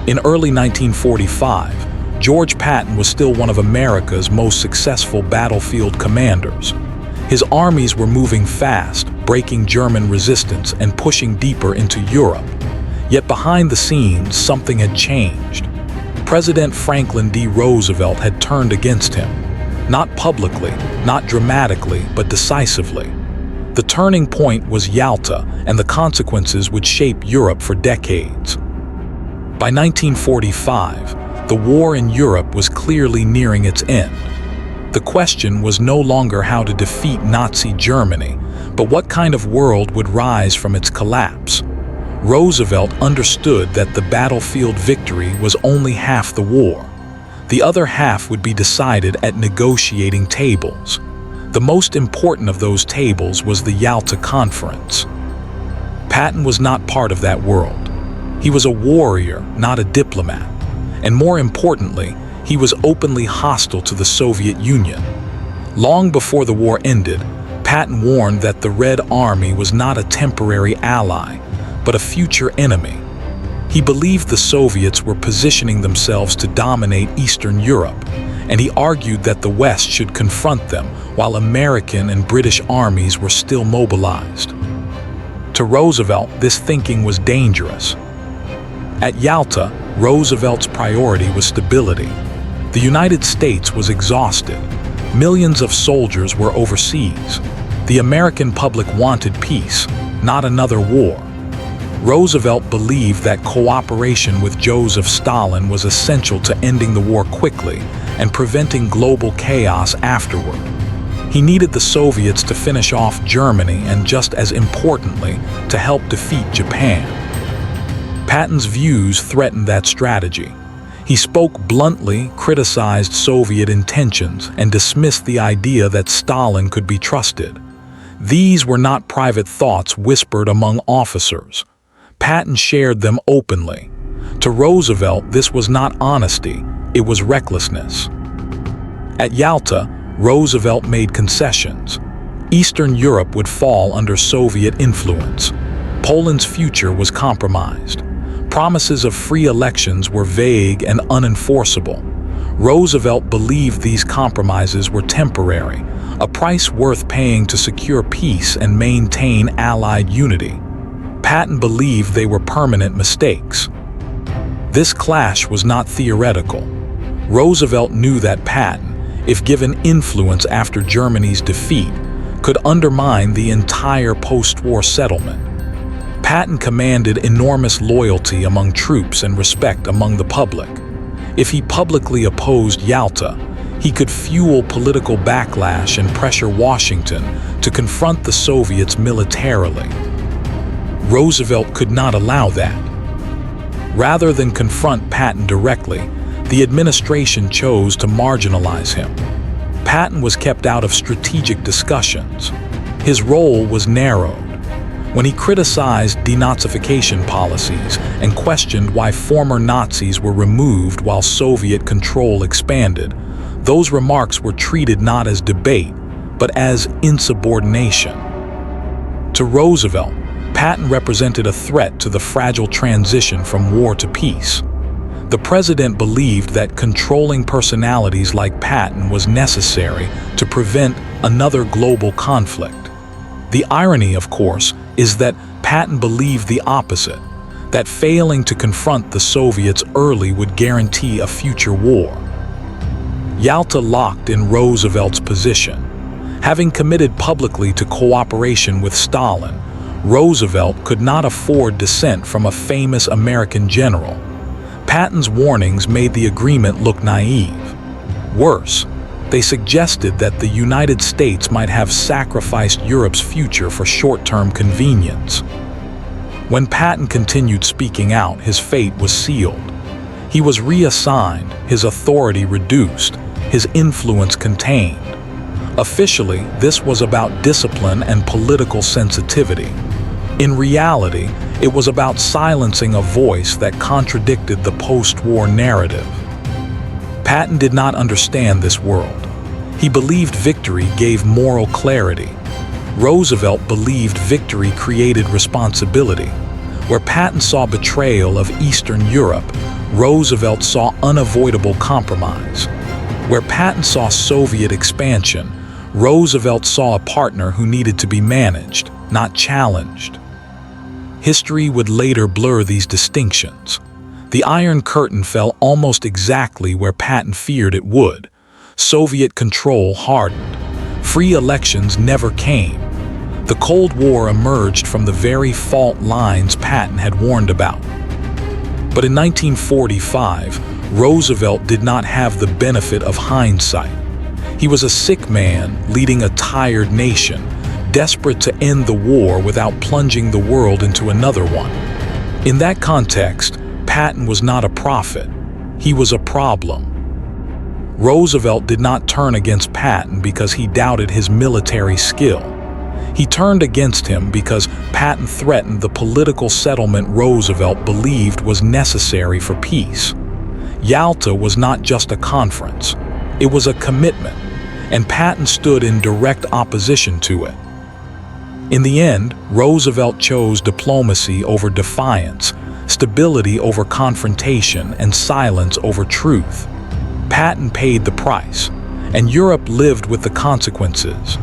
In early 1945, George Patton was still one of America's most successful battlefield commanders. His armies were moving fast, breaking German resistance and pushing deeper into Europe. Yet behind the scenes, something had changed. President Franklin D. Roosevelt had turned against him. Not publicly, not dramatically, but decisively. The turning point was Yalta, and the consequences would shape Europe for decades. By 1945, the war in Europe was clearly nearing its end. The question was no longer how to defeat Nazi Germany, but what kind of world would rise from its collapse. Roosevelt understood that the battlefield victory was only half the war. The other half would be decided at negotiating tables. The most important of those tables was the Yalta Conference. Patton was not part of that world. He was a warrior, not a diplomat. And more importantly, he was openly hostile to the Soviet Union. Long before the war ended, Patton warned that the Red Army was not a temporary ally, but a future enemy. He believed the Soviets were positioning themselves to dominate Eastern Europe, and he argued that the West should confront them while American and British armies were still mobilized. To Roosevelt, this thinking was dangerous. At Yalta, Roosevelt's priority was stability. The United States was exhausted. Millions of soldiers were overseas. The American public wanted peace, not another war. Roosevelt believed that cooperation with Joseph Stalin was essential to ending the war quickly and preventing global chaos afterward. He needed the Soviets to finish off Germany and, just as importantly, to help defeat Japan. Patton's views threatened that strategy. He spoke bluntly, criticized Soviet intentions, and dismissed the idea that Stalin could be trusted. These were not private thoughts whispered among officers. Patton shared them openly. To Roosevelt, this was not honesty, it was recklessness. At Yalta, Roosevelt made concessions. Eastern Europe would fall under Soviet influence. Poland's future was compromised. Promises of free elections were vague and unenforceable. Roosevelt believed these compromises were temporary, a price worth paying to secure peace and maintain Allied unity. Patton believed they were permanent mistakes. This clash was not theoretical. Roosevelt knew that Patton, if given influence after Germany's defeat, could undermine the entire post-war settlement. Patton commanded enormous loyalty among troops and respect among the public. If he publicly opposed Yalta, he could fuel political backlash and pressure Washington to confront the Soviets militarily. Roosevelt could not allow that. Rather than confront Patton directly, the administration chose to marginalize him. Patton was kept out of strategic discussions. His role was narrowed. When he criticized denazification policies and questioned why former Nazis were removed while Soviet control expanded, those remarks were treated not as debate, but as insubordination. To Roosevelt, Patton represented a threat to the fragile transition from war to peace. The president believed that controlling personalities like Patton was necessary to prevent another global conflict. The irony, of course, is that Patton believed the opposite, that failing to confront the Soviets early would guarantee a future war. Yalta locked in Roosevelt's position. Having committed publicly to cooperation with Stalin, Roosevelt could not afford dissent from a famous American general. Patton's warnings made the agreement look naive. Worse, they suggested that the United States might have sacrificed Europe's future for short-term convenience. When Patton continued speaking out, his fate was sealed. He was reassigned, his authority reduced, his influence contained. Officially, this was about discipline and political sensitivity. In reality, it was about silencing a voice that contradicted the post-war narrative. Patton did not understand this world. He believed victory gave moral clarity. Roosevelt believed victory created responsibility. Where Patton saw betrayal of Eastern Europe, Roosevelt saw unavoidable compromise. Where Patton saw Soviet expansion, Roosevelt saw a partner who needed to be managed, not challenged. History would later blur these distinctions. The Iron Curtain fell almost exactly where Patton feared it would. Soviet control hardened. Free elections never came. The Cold War emerged from the very fault lines Patton had warned about. But in 1945, Roosevelt did not have the benefit of hindsight. He was a sick man leading a tired nation, desperate to end the war without plunging the world into another one. In that context, Patton was not a prophet. He was a problem. Roosevelt did not turn against Patton because he doubted his military skill. He turned against him because Patton threatened the political settlement Roosevelt believed was necessary for peace. Yalta was not just a conference. It was a commitment, and Patton stood in direct opposition to it. In the end, Roosevelt chose diplomacy over defiance, stability over confrontation, and silence over truth. Patton paid the price, and Europe lived with the consequences.